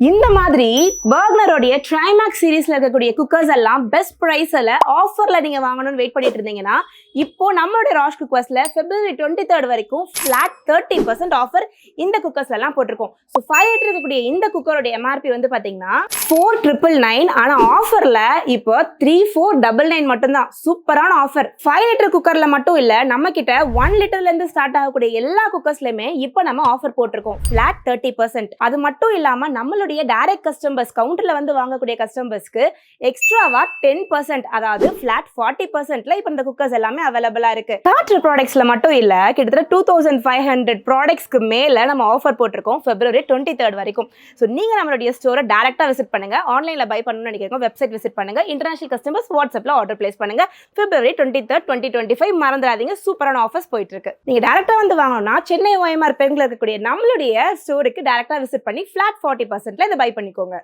இந்த மாதிரி பர்க்னரோடைய ட்ரைமேக்ஸ் சீரீஸ்ல இருக்கக்கூடிய குக்கர்ஸ் எல்லாம் பெஸ்ட் பிரைஸ்ல ஆஃபர்ல நீங்க வாங்கணும்னு வெயிட் பண்ணிட்டு இருந்தீங்கன்னா இப்போ நம்மளுடைய ராஷ் குக்கர்ஸ்ல February 23rd வரைக்கும் ஃபிளாட் 30% ஆஃபர் இந்த குக்கர்ஸ்ல எல்லாம் போட்டிருக்கோம். ஸோ 5 லிட்டர் இருக்கக்கூடிய இந்த குக்கரோட எம்ஆர்பி வந்து பாத்தீங்கன்னா 4999. ஆனா ஆஃபர்ல இப்போ 3499 மட்டும்தான். சூப்பரான ஆஃபர். 5 லிட்டர் குக்கர்ல மட்டும் இல்ல, நம்ம கிட்ட 1 லிட்டர்ல இருந்து ஸ்டார்ட் ஆகக்கூடிய எல்லா குக்கர்ஸ்லயுமே இப்போ நம்ம ஆஃபர் போட்டிருக்கோம் ஃபிளாட் 30%. அது மட்டும் இல்லாம நம்மளுடைய டைரக்ட் கஸ்டமர்ஸ் கவுண்டர்ல வந்து வாங்கக்கூடிய கஸ்டமர்ஸ்க்கு எக்ஸ்ட்ராவா 10%, அதாவது ஃபிளாட் 40%ல இப்போ இந்த குக்கர்ஸ் எல்லாமே அவைலபிளா இருக்கு. ஸ்டார்டர் ப்ராடக்ட்ஸ்ல மட்டும் இல்ல, கிட்டத்தட்ட 2500 ப்ராடக்ட்ஸ்க்கு மேல நம்ம ஆஃபர் போட்டிருக்கோம் February 23rd வரைக்கும். ஸோ நீங்க நம்மளுடைய ஸ்டோரை டைரக்டா விசிட் பண்ணுங்க. ஆன்லைன்ல பை பண்ணணும்னு நினைக்கிறோம், வெப்சைட் விசிட் பண்ணுங்க. இன்டர்நேஷனல் கஸ்டமர்ஸ் வாட்ஸ்அப்ல ஆர்டர் பிளேஸ் பண்ணுங்க. February 23rd 2025 மறந்துடாதீங்க, சூப்பரான ஆஃபர்ஸ் போயிட்டு இருக்கு. நீங்க டைரக்டா வந்து வாங்கணும்னா சென்னை OMR பெருங்குல இருக்கக்கூடிய நம்மளுடைய ஸ்டோருக்கு டைரக்டா விசிட் பண்ணி ஃபிளாட் 40%ல இதை பை பண்ணிக்கோங்க.